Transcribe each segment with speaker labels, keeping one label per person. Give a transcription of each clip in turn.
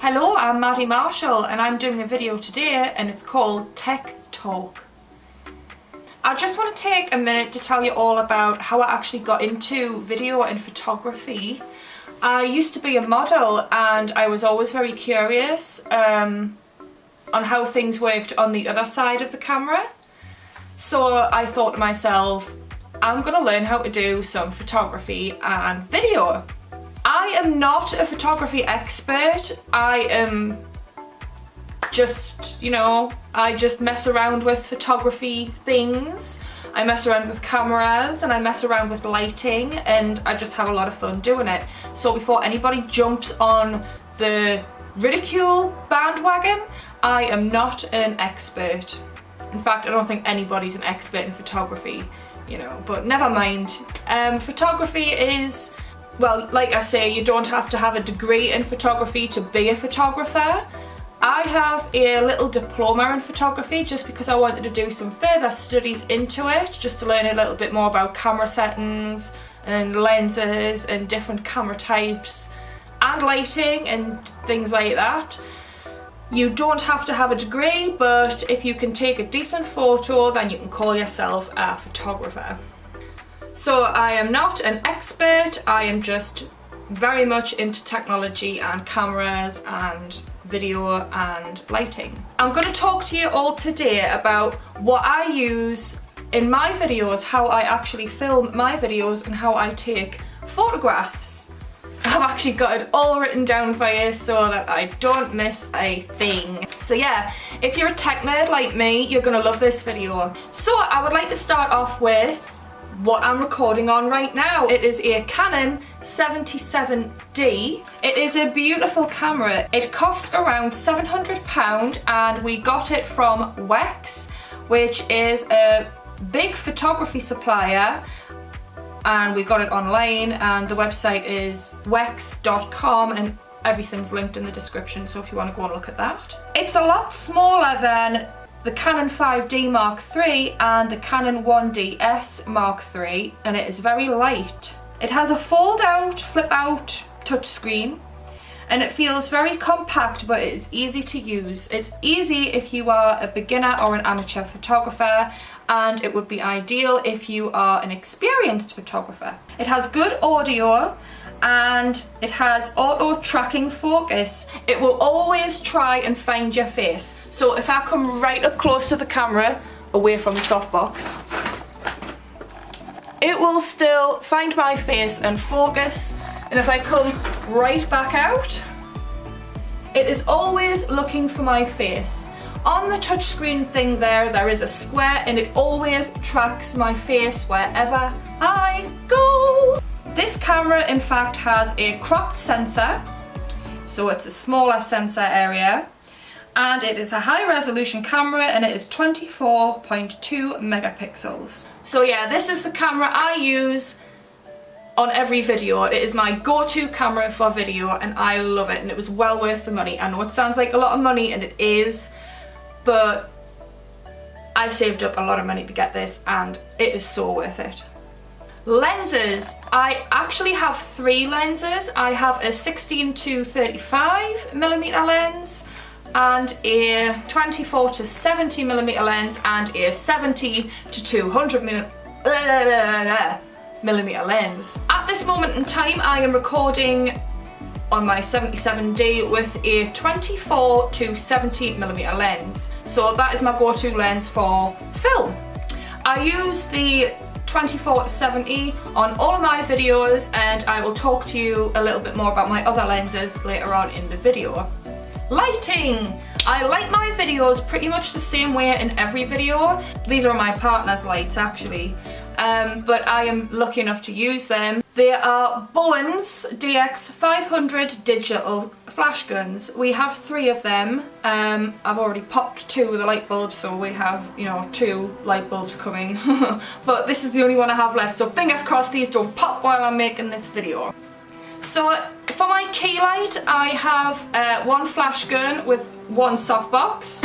Speaker 1: Hello, I'm Maddie Marshall and I'm doing a video today and it's called Tech Talk. I just want to take a minute to tell you all about how I actually got into video and photography. I used to be a model and I was always very curious on how things worked on the other side of the camera. So I thought to myself, I'm going to learn how to do some photography and video. I am not a photography expert. I am just, I just mess around with photography things. I mess around with cameras and I mess around with lighting and I just have a lot of fun doing it. So before anybody jumps on the ridicule bandwagon, I am not an expert. In fact, I don't think anybody's an expert in photography, but never mind. Photography is, well, like I say, you don't have to have a degree in photography to be a photographer. I have a little diploma in photography just because I wanted to do some further studies into it, just to learn a little bit more about camera settings and lenses and different camera types and lighting and things like that. You don't have to have a degree, but if you can take a decent photo, then you can call yourself a photographer. So I am not an expert, I am just very much into technology and cameras and video and lighting. I'm going to talk to you all today about what I use in my videos, how I actually film my videos and how I take photographs. I've actually got it all written down for you so that I don't miss a thing. So yeah, if you're a tech nerd like me, you're going to love this video. So I would like to start off with what I'm recording on right now. It is a Canon 77D. It is a beautiful camera. It cost around £700 and we got it from Wex, which is a big photography supplier, and we got it online and the website is wex.com and everything's linked in the description, so if you want to go and look at that. It's a lot smaller than the Canon 5D Mark III and the Canon 1DS Mark III, and it is very light. It has a fold-out, flip-out touchscreen, and it feels very compact, but it is easy to use. It's easy if you are a beginner or an amateur photographer, and it would be ideal if you are an experienced photographer. It has good audio, and it has auto tracking focus. It will always try and find your face. So if I come right up close to the camera, away from the softbox, it will still find my face and focus. And if I come right back out, it is always looking for my face. On the touchscreen thing there is a square and it always tracks my face wherever I go. This camera in fact has a cropped sensor, so it's a smaller sensor area, and it is a high resolution camera and it is 24.2 megapixels. So yeah, this is the camera I use on every video. It is my go-to camera for video and I love it, and it was well worth the money. I know it sounds like a lot of money and it is, but I saved up a lot of money to get this and it is so worth it. Lenses. I actually have 3 lenses. I have a 16 to 35mm lens and a 24 to 70mm lens and a 70 to 200mm lens. At this moment in time I am recording on my 77D with a 24 to 70mm lens. So that is my go-to lens for film. I use the 24 to 70 on all of my videos, and I will talk to you a little bit more about my other lenses later on in the video. Lighting. I light my videos pretty much the same way in every video. These are my partner's lights actually, but I am lucky enough to use them. They are Bowens DX500 digital flash guns. We have 3 of them. I've already popped 2 of the light bulbs, so we have, 2 light bulbs coming. But this is the only one I have left, so fingers crossed these don't pop while I'm making this video. So for my key light, I have 1 flash gun with 1 softbox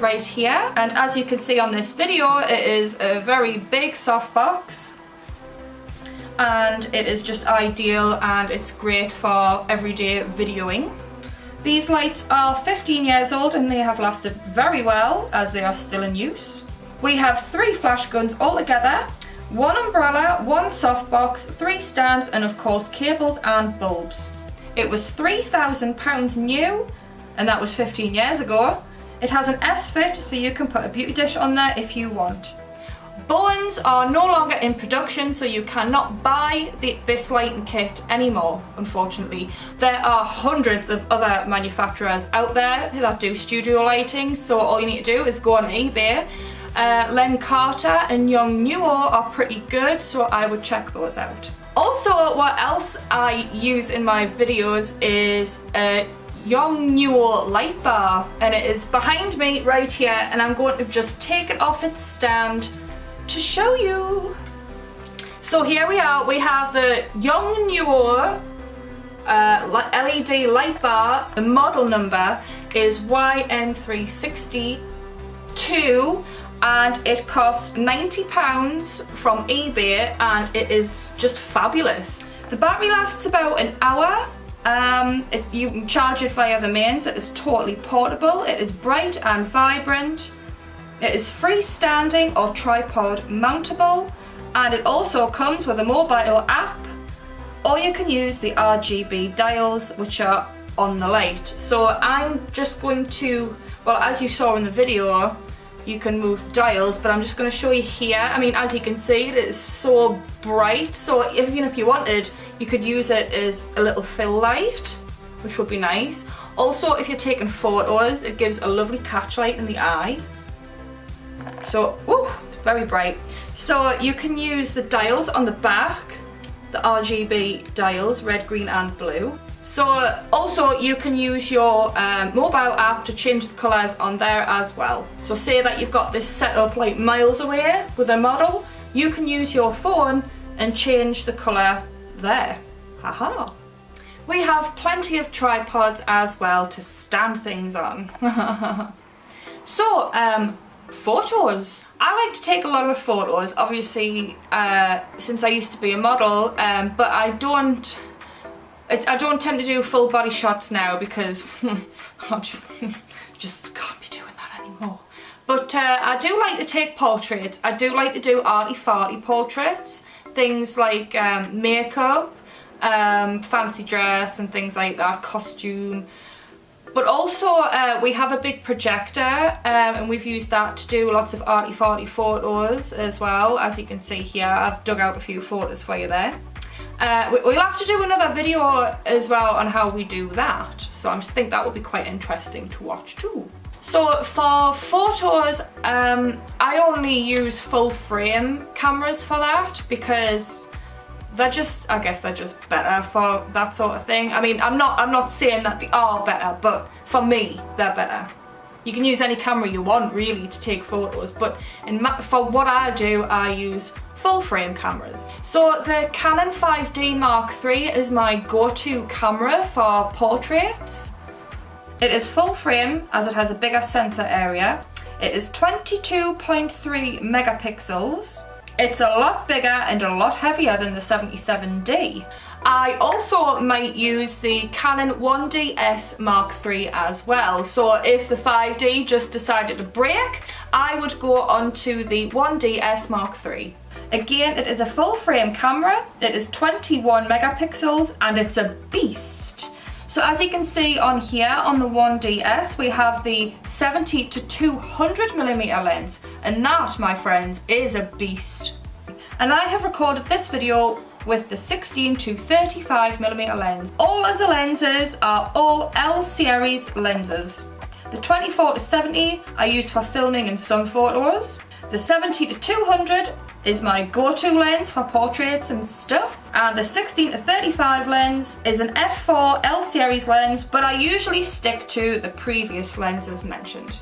Speaker 1: right here, and as you can see on this video, it is a very big softbox. and it is just ideal and it's great for everyday videoing. These lights are 15 years old and they have lasted very well as they are still in use. We have 3 flash guns altogether, 1 umbrella, 1 softbox, 3 stands, and of course cables and bulbs. It was £3,000 new, and that was 15 years ago. It has an S-fit, so you can put a beauty dish on there if you want. Bowens are no longer in production, so you cannot buy this lighting kit anymore, unfortunately. There are hundreds of other manufacturers out there that do studio lighting, so all you need to do is go on eBay. Len Carter and Young Nuo are pretty good, so I would check those out. Also, what else I use in my videos is a Young Nuo light bar, and it is behind me right here, and I'm going to just take it off its stand to show you. So here we are, we have the Young Nuo LED light bar. The model number is YN362 and it costs £90 from eBay, and it is just fabulous. The battery lasts about an hour. You can charge it via the mains. It is totally portable. It is bright and vibrant. It is freestanding or tripod mountable, and it also comes with a mobile app, or you can use the RGB dials which are on the light. So I'm just going to, well, as you saw in the video, you can move the dials, but I'm just going to show you here. I mean, as you can see, it is so bright, so even if you wanted, you could use it as a little fill light, which would be nice. Also, if you're taking photos, it gives a lovely catch light in the eye. So, ooh, very bright. So you can use the dials on the back, the RGB dials, red, green and blue. So also you can use your mobile app to change the colours on there as well. So say that you've got this set up like miles away with a model, you can use your phone and change the colour there. Haha. We have plenty of tripods as well to stand things on. So, photos. I like to take a lot of photos, obviously, since I used to be a model, but I don't tend to do full body shots now because I just can't be doing that anymore. But I do like to take portraits. I do like to do arty-farty portraits, things like makeup, fancy dress and things like that, costume. But also we have a big projector and we've used that to do lots of arty-farty photos as well. As you can see here, I've dug out a few photos for you there. We'll have to do another video as well on how we do that, so I think that will be quite interesting to watch too. So for photos, I only use full frame cameras for that because they're just, I guess they're just better for that sort of thing. I mean, I'm not saying that they are better, but for me, they're better. You can use any camera you want really to take photos, but for what I do, I use full frame cameras. So the Canon 5D Mark III is my go-to camera for portraits. It is full frame as it has a bigger sensor area. It is 22.3 megapixels. It's a lot bigger and a lot heavier than the 77D. I also might use the Canon 1DS Mark III as well. So if the 5D just decided to break, I would go onto the 1DS Mark III. Again, it is a full frame camera. It is 21 megapixels and it's a beast. So as you can see on here on the 1DS, we have the 70 to 200 millimeter lens, and that, my friends, is a beast. And I have recorded this video with the 16 to 35 millimeter lens. All of the lenses are all L series lenses. The 24 to 70 I use for filming in some photos. The 70 to 200 is my go-to lens for portraits and stuff, and the 16 to 35 lens is an f4 L series lens, but I usually stick to the previous lenses mentioned.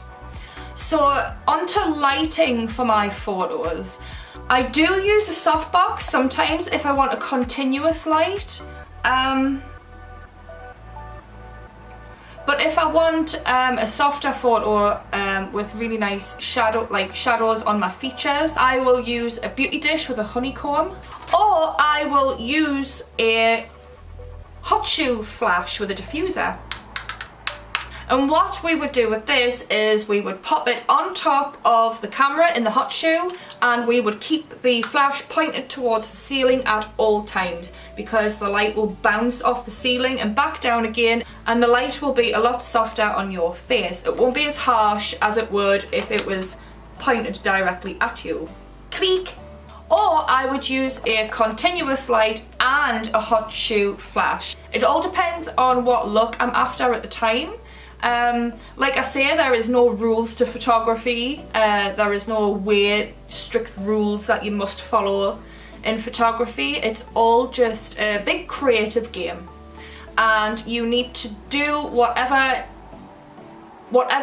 Speaker 1: So onto lighting for my photos. I do use a softbox sometimes if I want a continuous light. But if I want a softer photo with really nice shadows on my features, I will use a beauty dish with a honeycomb, or I will use a hot shoe flash with a diffuser. And what we would do with this is we would pop it on top of the camera in the hot shoe, and we would keep the flash pointed towards the ceiling at all times, because the light will bounce off the ceiling and back down again, and the light will be a lot softer on your face. It won't be as harsh as it would if it was pointed directly at you. Click! Or I would use a continuous light and a hot shoe flash. It all depends on what look I'm after at the time. Like I say, there is no rules to photography. There is no strict rules that you must follow in photography. It's all just a big creative game, and you need to do whatever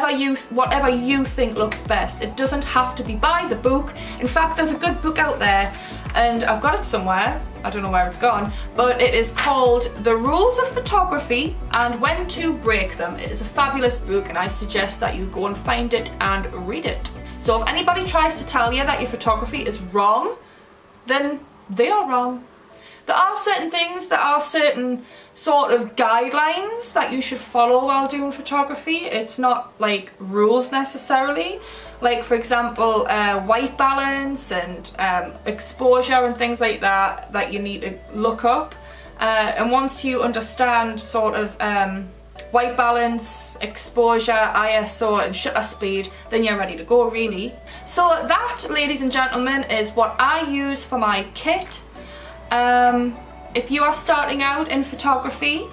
Speaker 1: you think looks best. It doesn't have to be by the book. In fact, there's a good book out there, and I've got it somewhere. I don't know where it's gone, but it is called The Rules of Photography and When to Break Them. It is a fabulous book, and I suggest that you go and find it and read it. So if anybody tries to tell you that your photography is wrong, then they are wrong. There are certain things, there are certain sort of guidelines that you should follow while doing photography. It's not like rules necessarily. Like, for example, white balance and exposure and things like that you need to look up. And once you understand sort of white balance, exposure, ISO and shutter speed, then you're ready to go, really. So that, ladies and gentlemen, is what I use for my kit. If you are starting out in photography,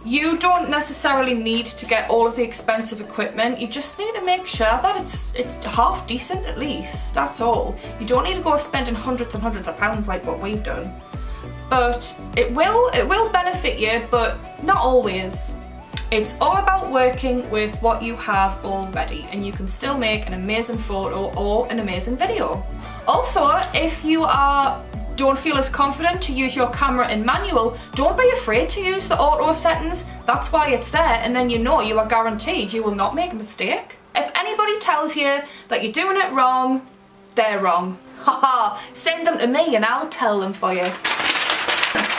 Speaker 1: you don't necessarily need to get all of the expensive equipment. You just need to make sure that it's half decent at least, that's all. You don't need to go spending hundreds and hundreds of pounds like what we've done. But it will benefit you, but not always. It's all about working with what you have already, and you can still make an amazing photo or an amazing video. Also, if you don't feel as confident to use your camera in manual, don't be afraid to use the auto settings. That's why it's there, and then you know you are guaranteed you will not make a mistake. If anybody tells you that you're doing it wrong, they're wrong. Haha, send them to me and I'll tell them for you.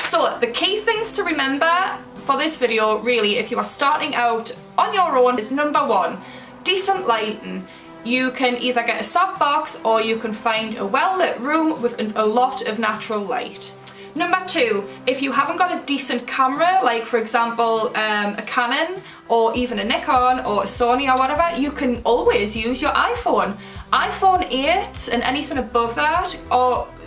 Speaker 1: So the key things to remember for this video, really, if you are starting out on your own, is number one, decent lighting. You can either get a softbox or you can find a well-lit room with a lot of natural light. Number two, if you haven't got a decent camera, like for example a Canon or even a Nikon or a Sony or whatever, you can always use your iPhone. iPhone 8 and anything above that,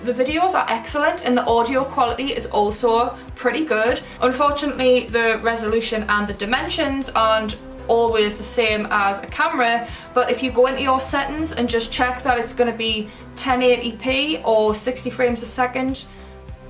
Speaker 1: the videos are excellent and the audio quality is also pretty good. Unfortunately, the resolution and the dimensions aren't always the same as a camera, but if you go into your settings and just check that it's going to be 1080p or 60 frames a second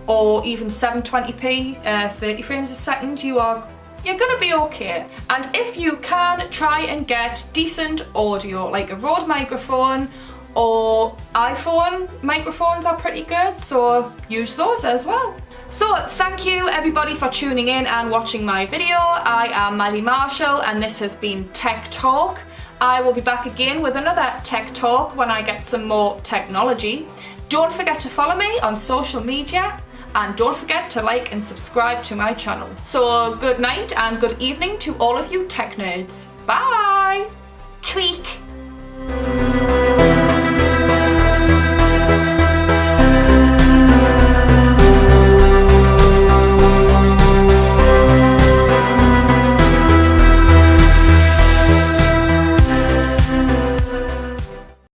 Speaker 1: or even 720p 30 frames a second, you're gonna be okay. And if you can, try and get decent audio, like a Rode microphone, or iPhone microphones are pretty good, so use those as well. So thank you everybody for tuning in and watching my video. I am Maddie Marshall and this has been Tech Talk. I will be back again with another Tech Talk when I get some more technology. Don't forget to follow me on social media, and don't forget to like and subscribe to my channel. So good night and good evening to all of you tech nerds. Bye! Click!